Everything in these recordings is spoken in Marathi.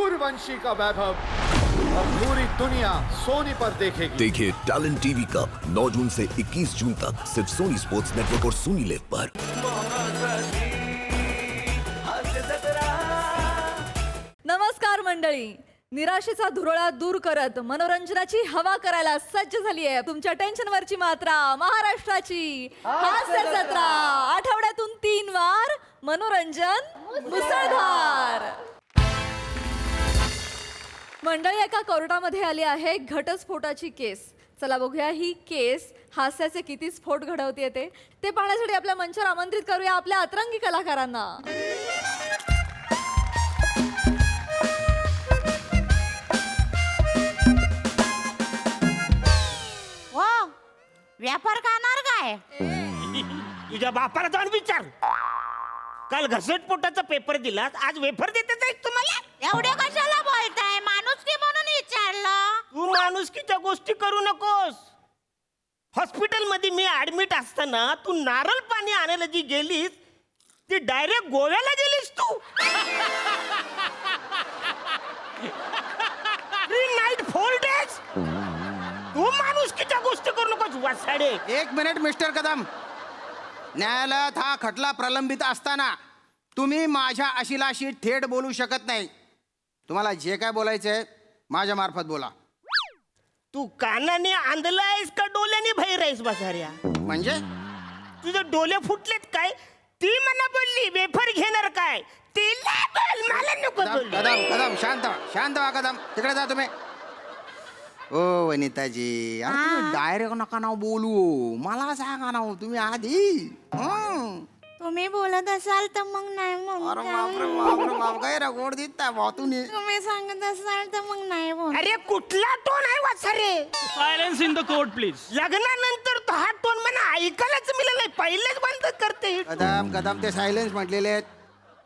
सूर्यवंशी का वैभव अब पूरी दुनिया सोनी पर देखेगी। देखिए टैलेंट टीवी कप 9 जून से 21 जून तक सिर्फ सोनी स्पोर्ट्स नेटवर्क और सोनी लिव पर। नमस्कार मंडळी, निराशेचा धुरळा दूर करत मनोरंजनाची हवा करायला सज्ज झाली आहे तुमच्या टेन्शनवरची मात्रा महाराष्ट्राची हास्य जत्रा। आठवड्यातून 3 वार मनोरंजन मुसळधार। मंडळी, एका कोर्टामध्ये आली आहे घटस्फोटाची केस। चला बघूया ही केस हास्याचे किती स्फोट घडवते ते पाहण्यासाठी आपल्या मंचावर आमंत्रित करूया आपल्या अतरंगी कलाकारांना। व्यापार करणार काय? तुझ्या बापाला जाऊन विचार। काल घसटपोटाचा पेपर दिलास, आज वेफर देतेच आहे तुम्हाला। एवढे कशाला बोलताय? माणुसकी म्हणून विचारलं। तू माणुसकीच्या गोष्टी करू नकोस। हॉस्पिटल मध्ये मी ऍडमिट असताना तू नारळ पाणी आणायला जी गेलीस ती डायरेक्ट गोव्याला गेलीस तू। 3 नाईट 4 डेज। तू माणुसकीच्या गोष्टी करू नकोस वासाडे। 1 मिनिट मिस्टर कदम, न्यायालयात हा खटला प्रलंबित असताना तुम्ही माझ्या अशिलाशी थेट बोलू शकत नाही। तुम्हाला जे काय बोलायचंय माझ्या मार्फत बोला। तू कानाने आंधलायस का डोल्याने बाहेर आहेस बसाऱ्या? म्हणजे तुझे डोले फुटलेत काय? ती मला बोलली वेफर घेणार काय? तिला बोल, मला नको बोल। कदम कदम शांत व्हा, शांत व्हा कदम, तिकडे जा तुम्ही। ओ वनिताजी, अरे तुम्ही डायरेक्ट नका नाव बोलू, मला सांगा नाव तुम्ही आधी। तुम्ही बोलत असाल तर मग नाही अरे बापरे बापरे बाप, काय रेकॉर्ड दिसता भाऊ तुम्ही। तुम्ही सांगत असाल तर मग नाही बोल। अरे कुठला टोन आहे वासारे? Silence in the court please. लग्नानंतर तो हा टोन मला ऐकायलाच मिळालाय, पहिलेच बंद करते ही tone. कदम कदम ते सायलेन्स म्हटलेले आहेत।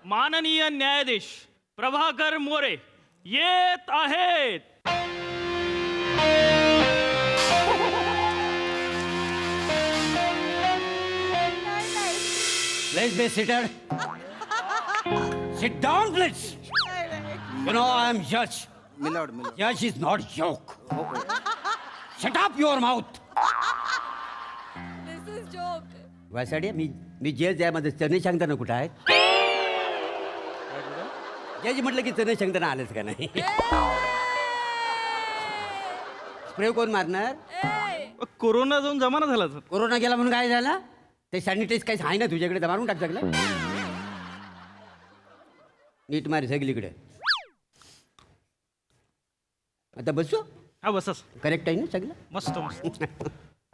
माननीय न्यायाधीश प्रभाकर मोरे येत आहेत। Please be seated. Sit down, please. You know I am judge. Milord milord Judge is not joke. Shut up your mouth. This is joke. वासाडी, मी जज आहे, माझं चने सांगताना कुठं आहे? जज म्हटलं की चने सांगताना आलंच का नाही? स्प्रे कोण मारणार? कोरोना जाऊन जमाना झाला सर। कोरोना गेला म्हणून काय झाला? ते सॅनिटाईज काही आहे ना तुझ्याकडे, तर मारून टाक सगळं। नीट मार सगळीकडे। आता बसू? हा बस करेक्ट आहे ना सगळं? मस्त मस्त।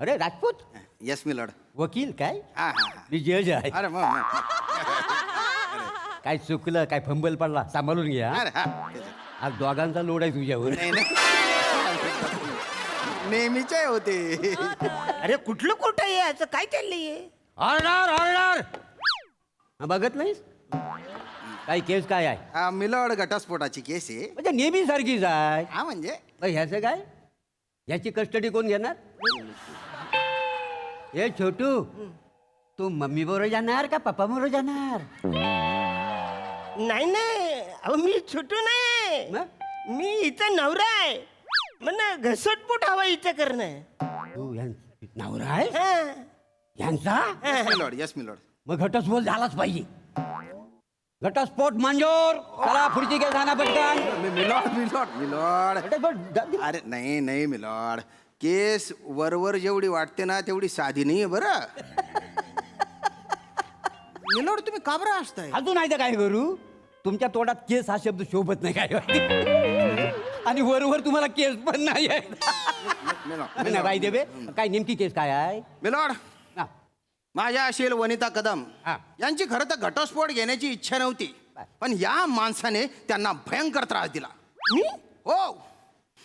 अरे राजपूत यस मिलोड। वकील काय? हा हा हा। मी जज आहे। अरे मग काय चुकलं, काय फंबल पडला सांभाळून घ्या। अरे हा आज दोघांचा लोड आहे तुझ्यावर। नाही, नाही. नेहमीचे होते। अरे कुठलं कोर्ट आहे याचं? काय चाललंय? Order order. बघत नाहीस काय केस काय आहे? मिलोड घटस्फोटाची केस आहे। म्हणजे नेहमी सारखीच आहे। हा म्हणजे ह्याचं काय? ह्याची कस्टडी कोण घेणार? ए छोटू, तू मम्मी बरोबर जाणार का पप्पा बरोबर जाणार? नाही नाही, अहो मी छोटू नाही, मग? मी हिचा नवरा आहे। मला घसटपोट हवा हिचं करणं। तू नवरा आहे हा. यांचा? Yes milord yes milord. मग घटस्फोट झालाच पाहिजे। घटस्फोट मंजूर। चला पुढची केस आणा पटकन। Milord milord milord. घटस्फोट अरे नाही नाही मिलोड, केस वरवर जेवढी वाटते ना तेवढी साधी नाहीये बरं। मिलोड तुम्ही का बरं असताय? अजून नाही तर काय करू? तुमच्या तोंडात केस हा शब्द शोभत नाही काय? आणि वरवर तुम्हाला केस पण नाही आहे। नाही बाई देवे, काय नेमकी केस काय आहे? मिलोड, हा. माझ्या असेल वनिता कदम हा. यांची खरं तर घटस्फोट घेण्याची इच्छा नव्हती, पण या माणसाने त्यांना भयंकर त्रास दिला। हो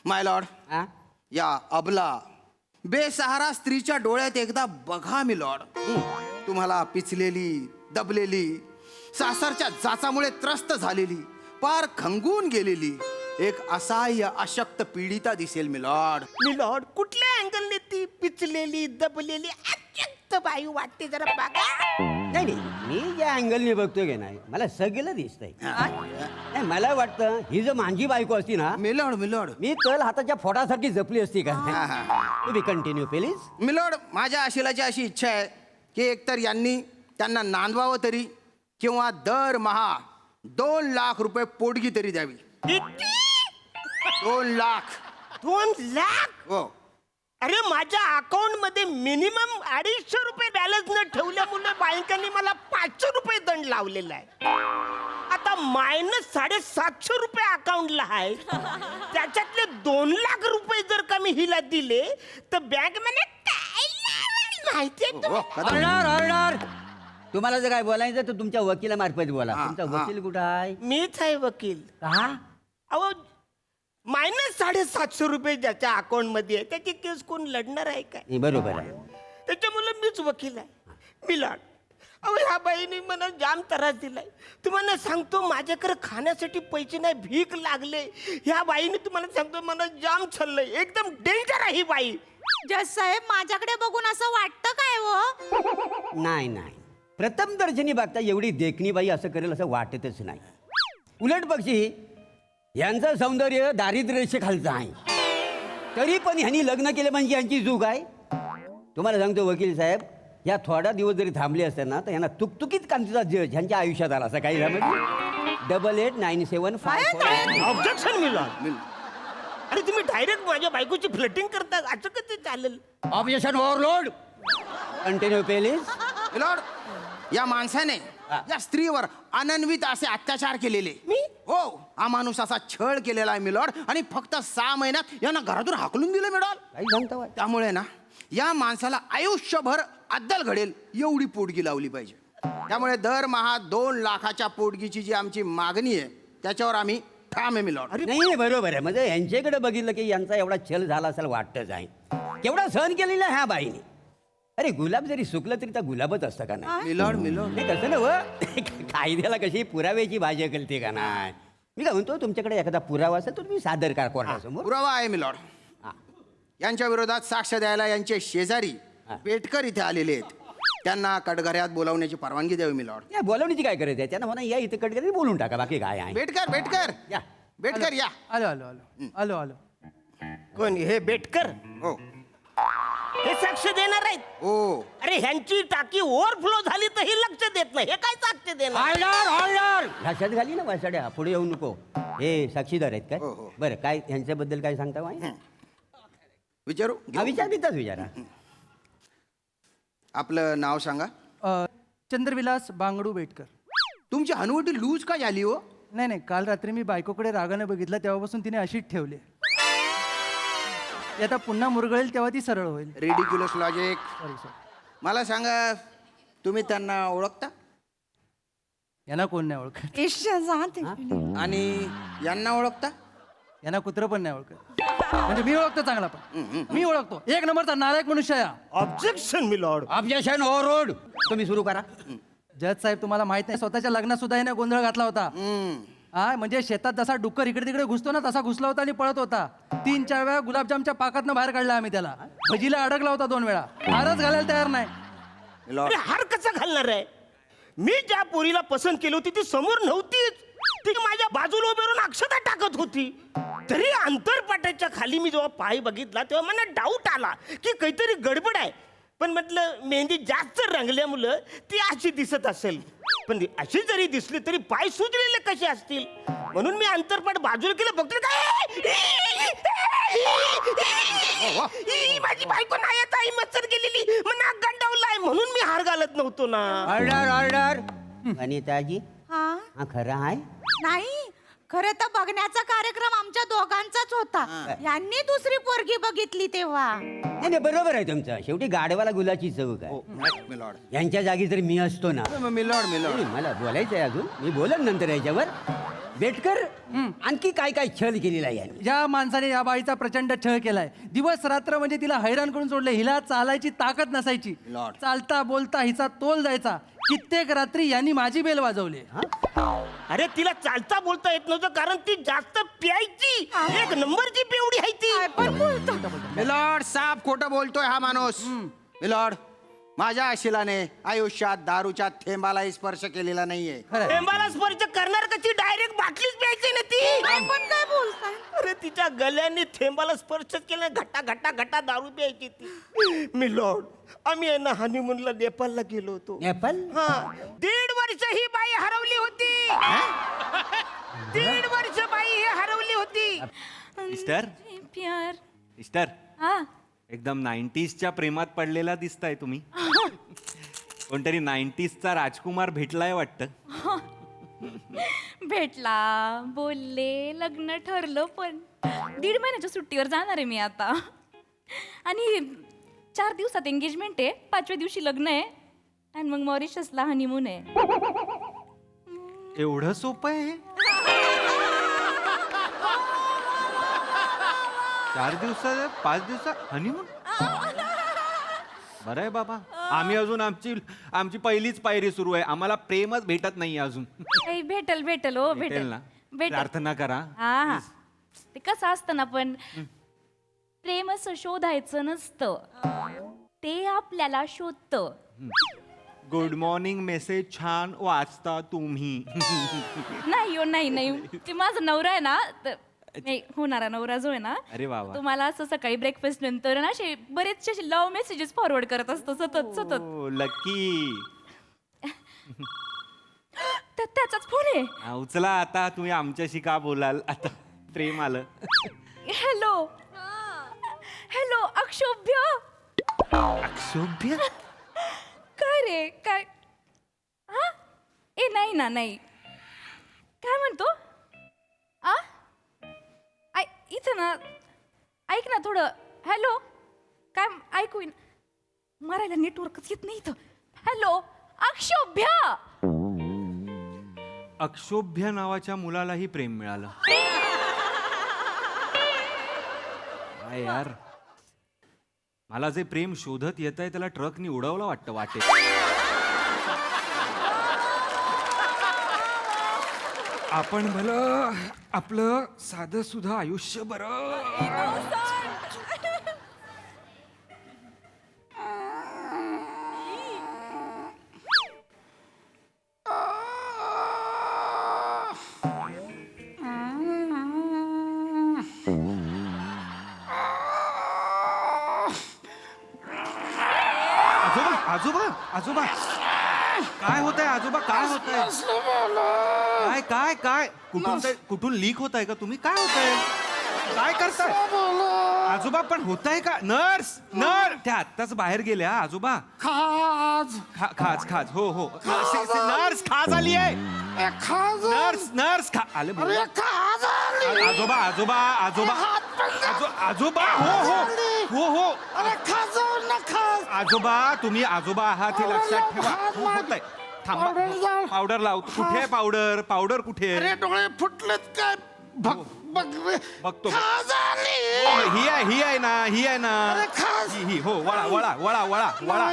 माय लॉर्ड, हा? या अबला बेसहारा स्त्रीच्या डोळ्यात एकदा बघा मी लॉर्ड। तुम्हाला पिचलेली, दबलेली, सासरच्या जाचामुळे त्रस्त झालेली, पार खंगून गेलेली एक असहाय्य अशक्त पीडिता दिसेल मी लॉर्ड। मिलॉर्ड, कुठल्या अँगलने ती पिचलेली, दबलेली, अत्यंत बाई वाटते जरा बघा। नाही नाही, मी ज्या अँगलने बघतोय की नाही मला सगळं दिसतंय नाही मला वाटतं ही जर माझी बायको असती ना मिलोड मिलोड मी तल हाताच्या फोडासारखी जपली असती का तुम्ही कंटिन्यू प्लीज. मिलोड माझ्या आशिलाची अशी इच्छा आहे की एकतर यांनी त्यांना नांदवावं तरी किंवा दरमहा 2 लाख रुपये पोटगी तरी द्यावी. किती? 2 लाख 2 लाख? हो. अरे माझ्या अकाउंट मध्ये मिनिमम 250 रुपये बॅलन्स न ठेवल्यामुळे बँकांनी मला 500 रुपये दंड लावलेला आहे. आता मायनस 750 रुपये अकाउंटला आहे. त्याच्यातले 2 लाख रुपये जर का मी हिला दिले तर बँक म्हणे काय लावलं माहितीये हो, तुम्ही? ऑर्डर ऑर्डर तुम्हाला जर काय बोलायचं तर तुमच्या वकिलामार्फत बोला. तुमचा वकील कुठं आहे? मीच आहे वकील. का अहो मायनस 750 रुपये ज्याच्या अकाउंट मध्ये आहे त्याची केस कोण लढणार आहे काय? नाही, बरोबर आहे. त्याच्यामुळे मीच वकील आहे. मिलाड अहो ह्या बाईने मला जाम त्रास दिलाय. तुम्हाला सांगतो माझ्याकडे खाण्यासाठी पैसे नाही भीक लागले. ह्या बाईने तुम्हाला सांगतो मला जाम छल्लंय. एकदम डेंजर आहे ही बाई. जज साहेब माझ्याकडे बघून असं वाटतं काय हो? नाही नाही प्रथम दर्शनी बघता एवढी देखणी बाई असं करेल असं वाटतच नाही. उलट पक्षी यांचं सौंदर्य दारिद्र्य खालचं आहे तरी पण ह्यांनी लग्न केलं म्हणजे यांची चूक आहे. तुम्हाला सांगतो वकील साहेब या थोडा दिवस जरी थांबले असते ना तर यांना तुकतुकीत कांतीचा जज ह्यांच्या आयुष्यात आला असं काही झालं 889754. Objection Maillard. अरे तुम्ही डायरेक्ट माझ्या बायकोची फ्लटिंग करता असं कसं चालेल? Objection overload. Continue please. Milord या माणसाने या स्त्रीवर अनन्वित असे अत्याचार केलेले. मी? हो हा माणूस असा छळ केलेला आहे मिलोड आणि फक्त 6 महिन्यात यांना घरातून हाकलून दिलं मिलोड. काही सांगता त्यामुळे ना या माणसाला आयुष्यभर अद्दल घडेल एवढी पोटगी लावली पाहिजे. त्यामुळे दरमहा 2 लाखाच्या पोटगीची जी आमची मागणी आहे त्याच्यावर आम्ही ठाम आहे मिलोड. नाही बरोबर आहे म्हणजे यांच्याकडे बघितलं की यांचा एवढा छल झाला असेल वाटतच आहे. केवढा सहन केलेला ह्या बाईने. अरे गुलाब जरी सुकलं तरी त्या गुलाबच असतं का नाही? मिलोड मिलोड नाही कसं ना कायद्याला कशी पुराव्याची भाजी कळते का नाही. मी काय म्हणतो तुमच्याकडे एखादा पुरावा असेल तर तुम्ही सादर करा कोर्टासमोर. पुरावा आहे मिलोड. हा. यांच्या विरोधात साक्ष द्यायला यांचे शेजारी पेटकर इथे आलेले आहेत. त्यांना कटघऱ्यात बोलावण्याची परवानगी द्यावी मिलोड. या बोलवण्याची काय गरज आहे त्यांना म्हणा या इथे कटकरी बोलून टाका बाकी काय आहे. बेटकर बेटकर या बेटकर या. आलो आलो आलो आलो आलो. कोण हे बेटकर? हो हे साक्ष देणार आहेत? हो अरे ह्यांची टाकी ओव्हरफ्लो झाली तर हे लक्ष देत नाही. हे काय साक्ष देणार? लक्षात घाली ना वासाड्या पुढे येऊ नको. हे साक्षीदार आहेत काय? हो, हो. बरं काय ह्यांच्याबद्दल काय सांगता माहिती? विचारू हा विचार बिचार विचारा. आपलं नाव सांगा. चंद्रविलास बांगडू बेटकर. तुमची हनुवटी लूज का झाली हो? नाही नाही काल रात्री मी बायकोकडे रागाने बघितलं तेव्हापासून तिने अशीच ठेवली. ती आता पुन्हा मुरगळेल तेव्हा ती सरळ होईल. Ridiculous logic. Sorry sir. मला सांगा तुम्ही त्यांना ओळखता यांना कोण नाही ओळखत. आणि यांना ओळखता? यांना कुत्रं पण नाही ओळखत. म्हणजे मी ओळखतो चांगला पण मी ओळखतो. 1 नंबरचा नालायक मनुष्य आहे हा. Objection milord. Objection overruled. तुम्ही सुरू करा. जज साहेब तुम्हाला माहित नाही स्वतःच्या लग्नात सुद्धा याने गोंधळ घातला होता. हा म्हणजे शेतात जसा डुक्कर इकडे तिकडे घुसतो ना तसा घुसला होता आणि पळत होता. 3-4 वेळा गुलाबजामच्या पाकातनं बाहेर काढला आम्ही त्याला. भजीला अडकला होता 2 वेळा. हारच घालायला तयार नाही. अरे हार कसा घालणार आहे? मी ज्या पोरीला पसंत केली होती ती समोर नव्हतीच. ती माझ्या बाजूला उभे राहून अक्षता टाकत होती. तरी अंतरपाटाच्या खाली मी जेव्हा पाय बघितला तेव्हा मला डाऊट आला की काहीतरी गडबड आहे. पण म्हटलं मेहंदी जास्त रंगल्यामुळं ती अशी दिसत असेल. पण अशी जरी दिसली तरी पाय सुजलेले कसे असतील म्हणून मी अंतरपाट बाजूला केलं. बघतो काय माझी बायको नाही आता आई मच्छर गेलेली मग गंडावलाय म्हणून मी हार घालत नव्हतो ना. Order order. अनिताजी हा हा खरं आहे? नाही खरं तर बघण्याचा कार्यक्रम आमच्या दोघांचाच होता. यांनी दुसरी पोरगी बघितली तेव्हा. नाही नाही बरोबर आहे तुमचं. शेवटी गाडवाला गुलाची चव काय. मिलॉर्ड यांच्या जागी जर मी असतो ना मिलॉर्ड मिलॉर्ड मला बोलायचं आहे अजून. मी बोलन नंतर याच्यावर. बेटकर आणखी काय काय छल केलेला आहे यांनी. ज्या माणसाने या बाईचा प्रचंड छळ केलाय. दिवस रात्र म्हणजे तिला हैराण करून सोडले. हिला चालायची ताकद नसायची. लॉर्ड. चालता बोलता हिचा तोल जायचा. कित्येक रात्री यांनी माझी बेल वाजवली. अरे तिला चालता बोलता येत नव्हतं कारण ती जास्त प्यायची. 1 नंबरची पेवडी आहे ती. मिलॉर्ड साफ खोटं बोलतोय हा माणूस. मिलॉर्ड माझ्या आशिलाने आयुष्यात दारूच्या थेंबालाही स्पर्श केलेला नाहीये. थेंबाला स्पर्श करणार कशी? डायरेक्ट बाटलीच प्यायची ना ती. पण काय बोलताय? अरे तिच्या गल्याने थेंबाला स्पर्श केला, घट्टा घट्टा घट्टा दारू प्यायची ती. मी लॉर्ड, आम्ही आहे ना हनीमूनला नेपाळला गेलो होतो. नेपाल? हा, 1.5 वर्ष ही बाई हरवली होती. 1.5 वर्ष बाई ही हरवली होती. मिस्टर प्यार मिस्टर हा एकदम 90sच्या प्रेमात पडलेला दिसताय तुम्ही. कोणतरी 90sचा राजकुमार भेटलाय वाटतं. भेटला, बोलले, लग्न ठरलं, पण 1.5 महिन्याच्या सुट्टीवर जाणार आहे मी आता. आणि 4 दिवसात एंगेजमेंट आहे, 5व्या दिवशी लग्न आहे आणि मग मॉरिशसला हनीमून आहे. एवढं सोपं आहे? 4 दिवसात 5 दिवसात हनीमून? बरं आहे बाबा. आम्ही अजून आमची पहिलीच पायरी सुरू आहे. आम्हाला प्रेमच भेटत नाही अजून. ए, भेटल भेटल हो भेटेल भेटल ना? भेटल. प्रार्थना करा. हा ते कसं असतं ना, पण प्रेम असं शोधायचं नसतं, ते आपल्याला शोधतं. गुड मॉर्निंग मेसेज छान वाचता तुम्ही. नाही हो, नाही नाही, ते माझा नवरा आहे ना, नाही होणारा नवरा जो आहे ना, अरे वा वा. तुम्हाला असं सकाळी ब्रेकफास्ट नंतर ना असे बरेचसे लव्ह मेसेजेस फॉरवर्ड करत असतो सतत सतत. लकी. त्याचाच फोन आहे. उचला आता. तुम्ही आमच्याशी का बोलाल आता? प्रेम आलं. Hello hello अक्षोभ्य. अक्षोभ्य? काय रे काय? हा ए नाही ना, नाही. काय म्हणतो? आ इथं ना, ऐक ना थोडं. हॅलो काय ऐकू मरायला नेटवर्कच येत नाही इथं. हॅलो अक्षोभ्य. अक्षोभ्य नावाच्या मुलालाही प्रेम मिळालं. काय यार, मला जे प्रेम शोधत येत आहे त्याला ट्रकनी उडवलं वाटतं वाटेत. आपण भलं आपलं साधं सुद्धा आयुष्य बरं. आजोबा आजोबा काय होत आहे? आजोबा काय होत आहे? काय काय काय कुठून लीक होत आहे का तुम्ही? काय होत आहे? काय करताय आजोबा? पण होत आहे का? नर्स त्या आत्ताच बाहेर गेल्या आजोबा. खाज खाज हो हो. नर्स खाज आली आहे. नर्स आले. आजोबा आजोबा आजोबा आजोबा हो हो हो हो. आजोबा तुम्ही आजोबा आहात हे लक्षात ठेवा. होत आहे. थांबा. पावडर लावतो. कुठे आहे पावडर? पावडर कुठे आहे? डोळे फुटलेत काय? बघतो. ही आहे ना, ही आहे ना. ही हो. वळा वळा वळा वळा वळा.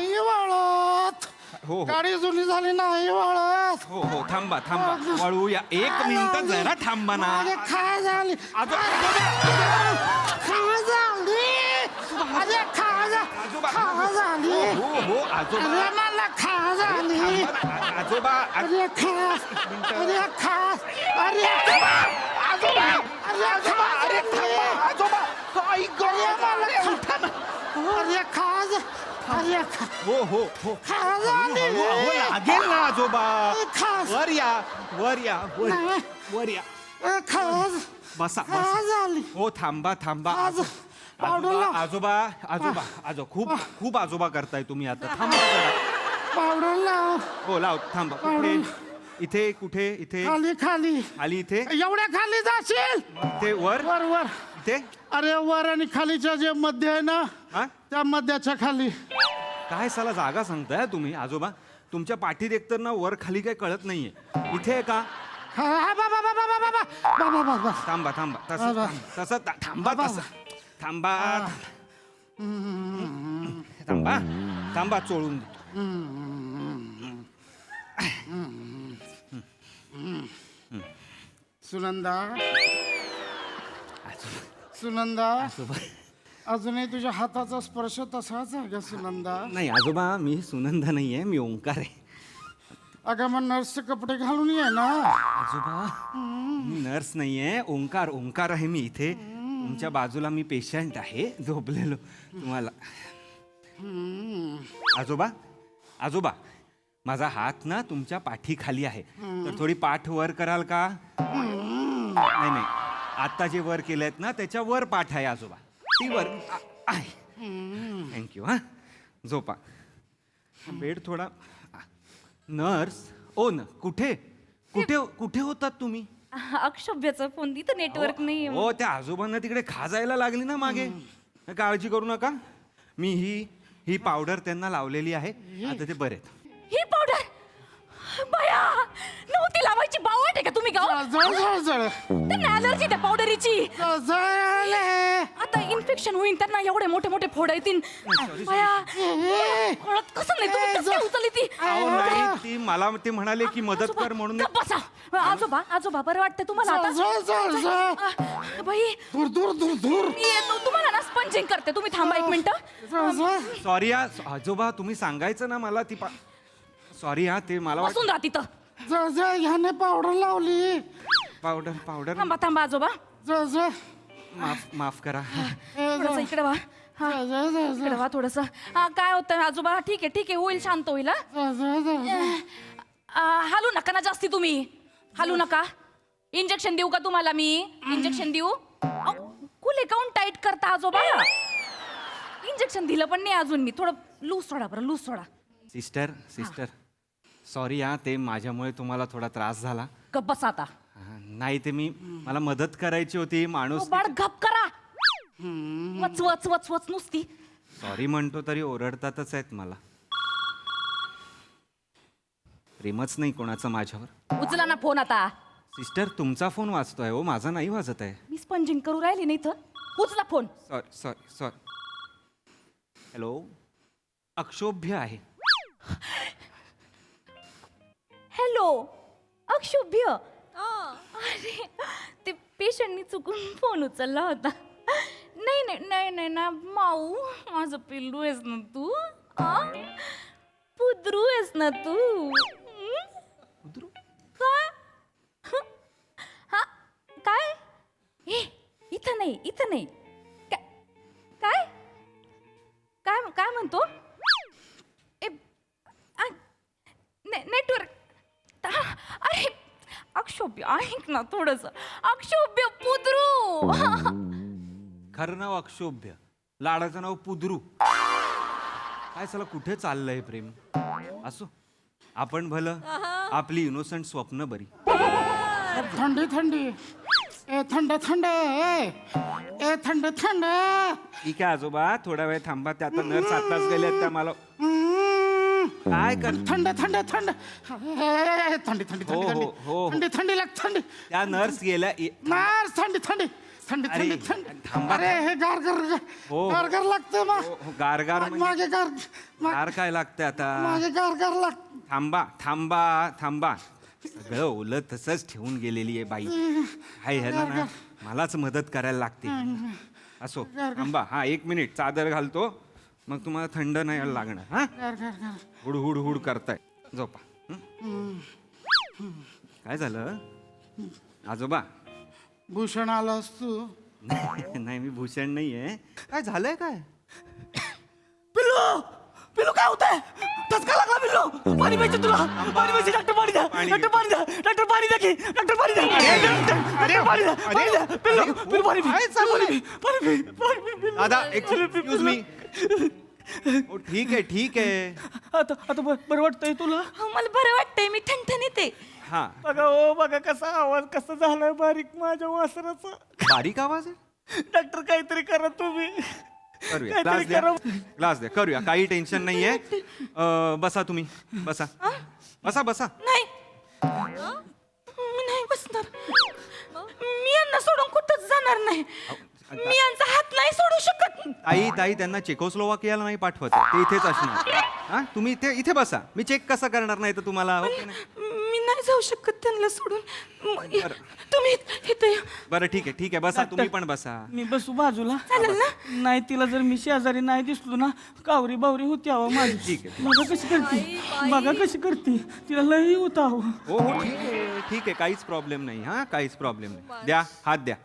हो गाडी जुनी झाली नाही वाळत. हो हो. थांबा थांबा वळूया. 1 मिनिट जरा थांबा ना. खा झाली. हो हो आजोबा. मला खा झाली. आजोबा अरे खास. अरे खास. अरे आजोबा. अरे आजोबा. अरे थांबा आजोबा. आई गो मला. अरे खास. अरे हो हो हो. खा झाली. अहो, लागेल ना आजोबा. खास. वर या वर या वर या. खास. बसा खा बसा. झाली. हो थांबा थांबा. पावडर आजोबा खूप आजोबा करताय तुम्ही आता. थांबा जरा. पावडर लाव. हो लाव. थांबा. कुठे? इथे कुठे? इथे खाली खाली. खाली इथे एवढ्या खाली जाशील. इथे वर वर वर. इथे अरे वर आणि खालीच्या जे मध्ये आहे ना, हा? त्या मध्याच्या खाली. काय साला जागा सांगताय तुम्ही आजोबा? तुमच्या पाठीत एकतर ना वर खाली काही कळत नाहीये. इथे आहे का? थांबा थांबा. तसं थांबा. तसं थांबा. थांबा थांबा. चोळून देतो. सुनंदा. सुनंदा. अजूनही तुझ्या हाताचा स्पर्श तसाच आहे का सुनंदा? नाही आजोबा, मी सुनंदा नाही आहे, मी ओंकार आहे. अगं मग नर्सचे कपडे घालून ये ना. आजोबा मी नर्स नाही आहे, ओंकार आहे मी इथे. तुमच्या बाजूला मी पेशंट आहे, झोपलेलो तुम्हाला. आजोबा माझा हात ना तुमच्या पाठीखाली आहे, तर थोडी पाठ वर कराल का? नाही आता जे वर केलंयत ना त्याच्या वर पाठ आहे आजोबा, ती वर आहे. थँक्यू. हा झोपा. बेड थोडा. नर्स ओ न कुठे कुठे कुठे होतात तुम्ही? अक्षोभ्याचा फोन तिथं नेटवर्क नाही. हो त्या आजोबांना तिकडे खाजायला लागली ना मागे. काळजी करू नका, मी ही पावडर त्यांना लावलेली आहे, आता ते बरे आहेत. ही पावडर बाया नव्हती लावायची. बावट आहे का तुम्ही गाव? जळ त्यांना अलर्जी त्या पावडरीची. जळ आता इन्फेक्शन होईल त्यांना. एवढे मोठे मोठे फोड येतील. बाया कळत कसं नाही तुम्ही कसं उचलली ती? अहो, नाही, ती मला ते म्हणाले की मदत कर म्हणून. गप्प बसा. आजोबा बरं वाटतं तुम्हाला आता? बाई दूर दूर दूर दूर. मी येतो तुम्हाला ना स्पंजिंग करते. तुम्ही थांबा एक मिनिट. सॉरी आजोबा, तुम्ही सांगायचं ना मला. ती सॉरी हा, ते मला बसून राहा तिथं. जळ ह्याने पावडर लावली. पावडर थांबा आजोबा. जळ माफ करा. थोडंसं इकडे वा. इकडे वा थोडस. काय होतं आजोबा? ठीक आहे होईल, शांत होईल. हालू नका ना जास्ती तुम्ही. हालू नका. इंजेक्शन देऊ का तुम्हाला मी? इंजेक्शन देऊ? कुले काऊन टाईट करता आजोबा? इंजेक्शन दिलं पण नाही अजून मी. थोडं लूज सोडा बरं, लूज सोडा. सिस्टर सॉरी हा, ते माझ्यामुळे तुम्हाला थोडा त्रास झाला. गप बसा आता. नाही ते मला मदत करायची होती. माणूस बाळ गप करा. वच वच वच वच नुसती. सॉरी म्हणतो तरी ओरडतातच आहेत मला. प्रेमच नाही कोणाचं माझ्यावर. उचला ना फोन आता. सिस्टर तुमचा फोन वाजतोय हो, माझा नाही वाजत आहे. मी स्पंजिंग करू राहिली नाही तर. उचला फोन. सॉरी. हॅलो, अक्षोभ्य आहे. हॅलो अक्षोभ्य. अरे ते पेशंटनी चुकून फोन उचलला होता. नाही ना माऊ, माझं पिल्लू आहेस ना तू. पुद्रू आहेस ना तू. हा काय? इथं नाही. काय म्हणतो? नेटवर्क. अरे अक्षोभ्य ऐक ना थोडस. अक्षोभ्य पुद्रू. खरं नाव अक्षोभ्य, लाडाचं नाव पुद्रू. काय चला कुठे चाललंय प्रेम? असो, आपण भलं, आपली इनोसंट स्वप्न बरी. थंडी ए थंड ठीक आहे आजोबा, थोडा वेळ थांबा. त्या आता नर्स आताच गेल्यात त्या मला. काय कर? थंड हो. थंडी लाग. थंडी त्या नर्स गेल्या. नर्स थंडी. थांबा. अरे हे गार लागतंय मग. गारगार म्हणजे मागे गार काय लागतंय आता? मागे गार लाग. थांबा. सगळं ओलं तसंच ठेवून गेलेली आहे बाई. हाय ह्याला ना मलाच मदत करायला लागते. असो थांबा. 1 मिनिट चादर घालतो, मग तुम्हाला थंड नाही लागणार. हा हुड करताय. झोपा. काय झालं आजोबा? भूषण आलास तू? नाही मी भूषण नाहीये. काय झालंय? काय पिल्लू काय होतंय? धसका लागला पिल्लू. पाणी पाहिजे तुला. पाणी पाहिजे. डॉक्टर पाणी द्या. डॉक्टर पाणी द्या की. डॉक्टर पाणी द्या. डॉक्टर पाणी द्या. पिल्लू पाणी पी. दादा एक्सक्यूज मी. ठीक आहे. आता बरं वाटतंय तुला? मला बरं वाटतंय. मी ठणठणीत आहे. हा बघा कसा आवाज कसा झालाय बारीक माझ्या वासराचा. बारीक आवाज आहे. डॉक्टर काहीतरी करा तुम्ही. करूया. ग्लास द्या. करूया. काही टेन्शन नाहीये. बसा तुम्ही. बसा. नाही मी नाही बसणार. मी यांना सोडून कुठंच जाणार नाही. मी यांचा हात नाही सोडू शकत. ताई त्यांना चेकोस्लोवाकियाला नाही पाठवत. ते इथेच असणार. तुम्ही इथे बसा. मी चेक कसा करणार नाही तर तुम्हाला? मी नाही जाऊ शकत त्यांना सोडून तुम्ही इथे या. बरं ठीक आहे बसा, तुम्ही पण बसा. मी बसू बाजूला चालेल ना? नाही तिला जर मी शेजारी नाही दिसलो ना कावरी बावरी होती अहो माझी. ठीक आहे. बघा कशी करते बघा कशी करते तिला लई होता अहो. हो ठीक आहे काहीच प्रॉब्लेम नाही. हा काहीच प्रॉब्लेम नाही. द्या हात द्या.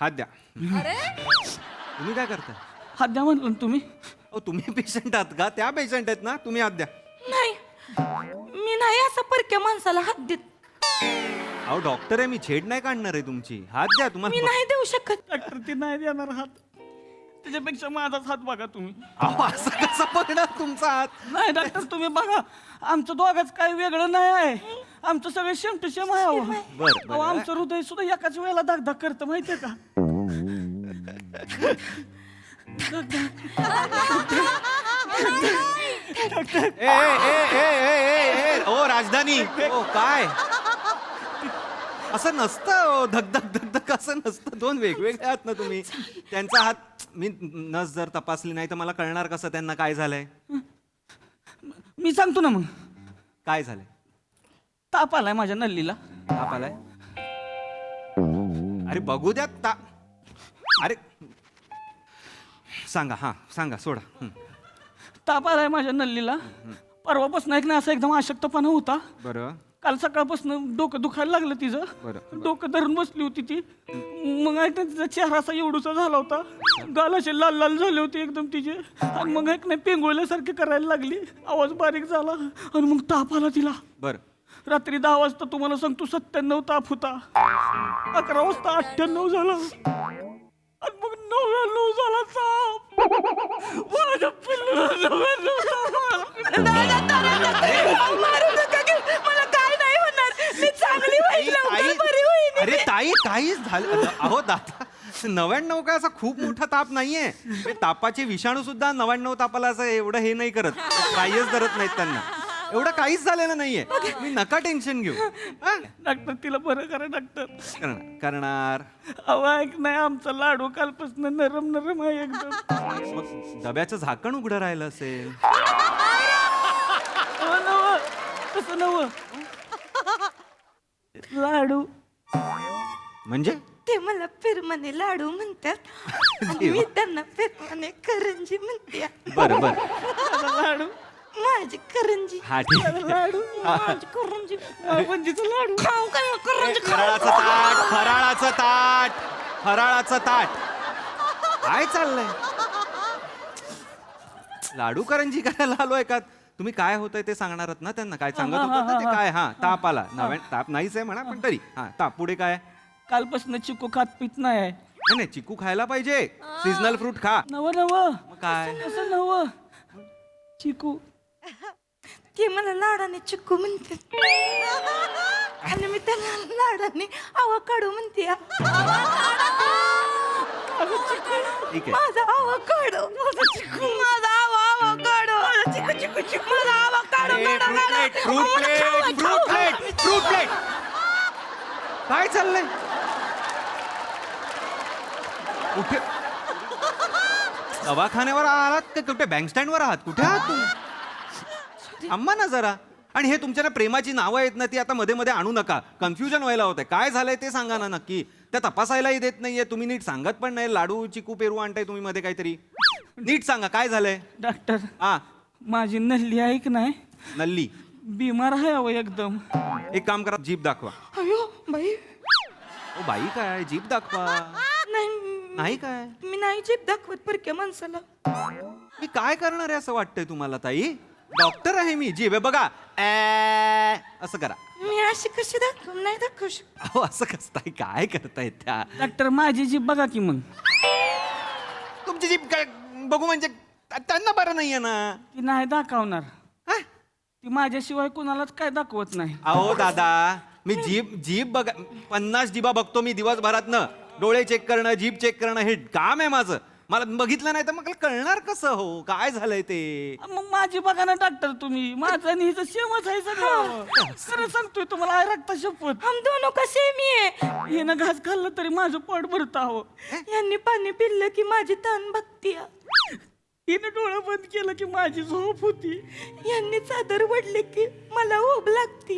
अरे तुम्ही काय करताय? हात द्या म्हणलं ना तुम्ही. अहो तुम्ही पेशंट आहात का? त्या पेशंट आहेत ना, तुम्ही हात द्या. नाही मी नाही असं परक्या माणसाला हात देत. अहो डॉक्टर आहे मी, छेड नाही काढणार आहे तुमची. हात द्या मी तुम्हाला. नाही देऊ शकत. डॉक्टर ती नाही देणार हात त्याच्यापेक्षा माझाच हात बघा तुम्ही. अहो असं कसं पडणार तुमचा हात? नाही डॉक्टर तुम्ही बघा आमचं दोघाच काही वेगळं नाही आहे. आमचं सगळं शेम टू शेम आहे अहो. बरं. आमचं हृदय सुद्धा एकाच वेळेला धक करतं माहितीये का. ओ राजधानी ओ काय असं नसतं. ओ धक असं नसतं. दोन वेगवेगळे आहात ना तुम्ही. त्यांचा हात मी नस जर तपासली नाही तर मला कळणार कसं त्यांना काय झालंय? मी सांगतो ना मग. काय झालंय? ताप आलाय माझ्या नल्लीला. ताप आलाय? अरे बघू द्या अरे सांगा. हा सांगा सोडा. ताप आलाय माझ्या नल्लीला. परवापासून एक ना असा एकदम अशक्तपणा होता. बरं काल सकाळपासून डोकं दुखायला लागलं तिचं. बरं. डोकं धरून बसली होती ती. मग ऐक ना तिचा चेहरा असा एवढूसा झाला होता. गाल असे लाल लाल झाले होते एकदम तिचे. आणि मग ऐक नाही पेंगुळल्यासारखी करायला लागली. आवाज बारीक झाला आणि मग ताप आला तिला. बरं. रात्री 10 वाजता तुम्हाला सांगतो 97 ताप होता. 11 वाजता 98 झाला आणि मग 99 झाला ताप. माझ्या पिल्लूला 99 ताप आला. मारू नका की मला काय नाही होणार. मी चांगली होईल, लवकर बरी होईल. अरे ताई काहीच झालं. अहो दादा 99 काय असा खूप मोठा ताप नाहीये. म्हणजे तापाचे विषाणू सुद्धा 99 तापाला असं एवढं हे नाही करत. काहीच धरत नाहीत त्यांना. एवढं काहीच झालेलं नाहीये. मी नका टेन्शन घेऊ. हा? डॉक्टर तिला बरं करा डॉक्टर. करणार. अहो ऐक नाही आमचा लाडू कालपासून नरम आहे एकदम. मग डब्याचं झाकण उघडं राहिलं असेल. नव तसं नव लाडू म्हणजे ते मला फिरमने लाडू म्हणतात. मी त्यांना फिरमने करंजी म्हणते. बरं बरं. लाडू माझी करंजी. हा ठीक आहे. लाडू माझी करंजी. पंजीचं लाडू खाऊ का ना करंजी? फराळाचं ताट काय चाललंय? लाडू करंजी करायला आलोय का? तुम्ही काय होतंय ते सांगणारच ना त्यांना. काय सांगत होतात ना ते काय? हा ताप आला. ताप नाहीच आहे म्हणा पण तरी हा ताप. पुढे काय? कालपासून चिकू खात पित नाही. नाही चिकू खायला पाहिजे. सीजनल फ्रूट खा. नव मग काय? असं नव चिकू. ते मला लाडाने चिक्कू म्हणते आणि मी त्याला लाडाने आवाकाडो म्हणते. ठीक आहे. माझा आवाकाडो, माझा चिक्कू, माझा आवाकाडो, माझा चिक्कू चिक्कू चिक्कू, माझा आवाकाडो. Fruit plate. काय चाललंय? कुठे दवाखान्यावर आहात का कुठे? बँक स्टँडवर आहात? कुठे आहात तुम्ही? थांबा ना जरा. आणि हे तुमच्या ना प्रेमाची नावं आहेत ना ती आता मध्ये मध्ये आणू नका. कन्फ्युजन व्हायला होतंय. काय झालंय ते सांगा ना नक्की. त्या तपासायलाही देत नाहीये तुम्ही. नीट सांगत पण नाही. लाडू चिकू पेरू आणताय तुम्ही मध्ये काहीतरी. नीट सांगा काय झालंय? डॉक्टर हा माझी नल्ली ऐक नाही नल्ली बिमार आहे अहो एकदम. एक काम करा जीभ दाखवा. अयो बाई. ओ बाई काय जीभ दाखवा. नाही नाही काय? मी नाही जीभ दाखवत परक्या माणसाला. मी काय करणार आहे असं वाटतंय तुम्हाला ताई? डॉक्टर आहे मी. जीभ आहे बघा. असं करा. मी अशी कशी दाखव नाही दाखवू शकत. अहो असं कसं ताई काय करताय त्या? डॉक्टर माझी जीभ बघा की मग. तुमची जीभ काय बघू म्हणजे त्यांना बरं नाहीये ना. ती नाही दाखवणार. हा? ती माझ्याशिवाय कुणालाच काय दाखवत नाही. अहो दादा मी जीभ बघा 50 जिभा बघतो मी दिवसभरातनं. डोळे चेक करणं जीभ चेक करणं हे काम आहे माझं. मला बघितलं नाही तर मग कळणार कसं हो काय झालंय ते? मग माझी बघा ना डॉक्टर तुम्ही. माझं आणि हिचं सेमच आहे सगळं. खरं सांगतोय तुम्हाला आहे रक्ता शपथ. हम दोनों का सेम ही है. हिनं घास खाल्लं तरी माझं पोट भरत आहो. यांनी पाणी पिल्लं की माझी तहान बघतीय. हिने डोळं बंद केलं की माझी झोप होती. यांनी चादर वडले की मला उब लागते.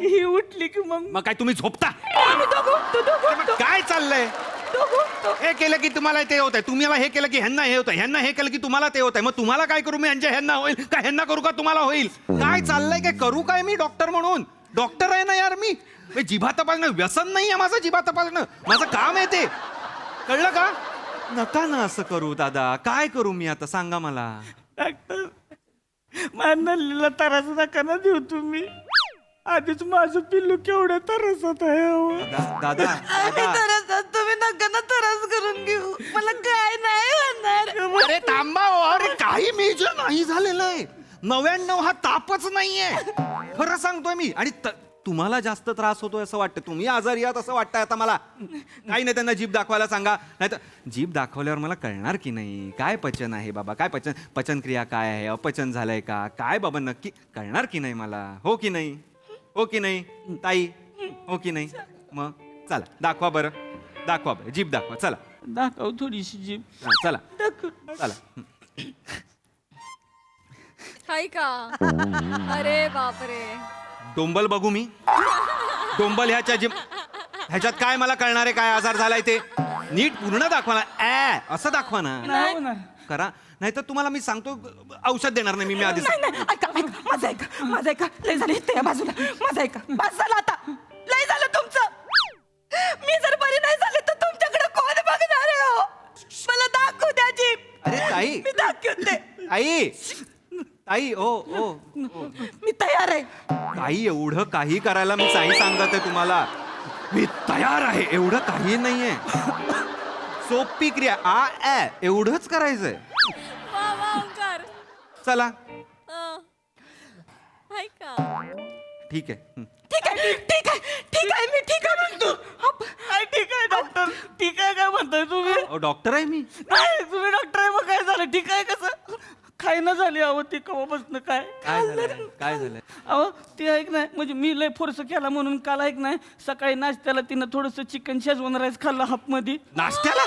ही उठली की मग काय तुम्ही झोपता? आम्ही दोघं उठतो, दोघं उठतो, काय चाललंय? दोघं उठतो. हे केलं की तुम्हाला ते होत आहे, तुम्हाला हे केलं की ह्यांना हे होत आहे, ह्यांना हे केलं की तुम्हाला ते होत आहे. मग तुम्हाला काय करू मी? ह्यांना होईल का ह्यांना करू का तुम्हाला होईल? काय चाललंय? काय करू काय मी डॉक्टर म्हणून? डॉक्टर आहे ना यार मी. जिभा तपासणं व्यसन नाही आहे माझं. जिभा तपासणं माझं काम आहे ते, कळलं का? नका ना असं करू दादा. काय करू मी आता सांगा मला. डॉक्टर माझ्या नल्लीला त्रास नका ना देऊ तुम्ही. आधीच माझं पिल्लू केवढं तरसत आहे अहो. दादा आम्ही तरसत, तुम्ही नका ना तरस करून घेऊ. मला काय नाही होणार. अरे थांबा हो. अरे काही मेजर नाही झालेलं आहे. 99 हा तापच नाहीये, खरं सांगतोय मी. आणि तुम्हाला जास्त त्रास होतोय असं वाटतं, तुम्ही आजारी आहात असं वाटतंय आता मला. काही नाही, त्यांना जीभ दाखवायला सांगा. नाही तर जीभ दाखवल्यावर मला कळणार की नाही काय पचन आहे बाबा, काय पचनक्रिया काय आहे, अपचन झालंय का काय बाबा, नक्की कळणार की नाही मला. हो की नाही? हो की नाही ताई? हो की नाही? मग चला दाखवा बरं, दाखवा बरं, जीभ दाखवा. चला दाखव थोडीशी जीभ. चला चला. हाय का? अरे बापरे. डोंबल बघू मी? डोंबल ह्याच्यात काय मला कळणार आहे काय आजार झालाय ते? नीट पूर्ण दाखवा ना. असं दाखवा ना. नाही होणार. करा, नाही तर तुम्हाला मी सांगतो औषध देणार नाही मी आधीच. नाही नाही, ऐका ऐका, माझं ऐका, माझं ऐका. लय झालं इथे या बाजूला. माझं ऐका, बस झालं आता. लय झालं तुमचं. मी जर बरी नाही झाले तर तुमच्याकडे कोण बघणार आहे हो? मला दाखवू द्या जीभ. अरे ताई, मी दाखवते. ताई ताई ओ ओ मी तयार आहे. ताई एवढं काही करायला मी ताई सांगत आहे तुम्हाला. मी तयार आहे, एवढं काही नाहीये. सोपी क्रिया एवढंच करायचंय. वा वा ओंकार. चला हाय का? ठीक आहे. ठीक आहे, ठीक आहे, ठीक आहे, मी ठीक आहे म्हणतो. काय ठीक आहे डॉक्टर? ठीक आहे काय म्हणताय तुम्ही? डॉक्टर आहे मी. नाही तुम्ही डॉक्टर आहे मग काय झालं? ठीक आहे कसं? काय ना झाली अहो ती कवापासून काय काय झालंय? अहो ती ऐक नाही म्हणजे मी लय फोर्स केला म्हणून काल ऐक नाही सकाळी नाश्त्याला तिनं थोडंसं चिकन शेजवान राईस खाल्ला हाफ मध्ये. नाश्त्याला?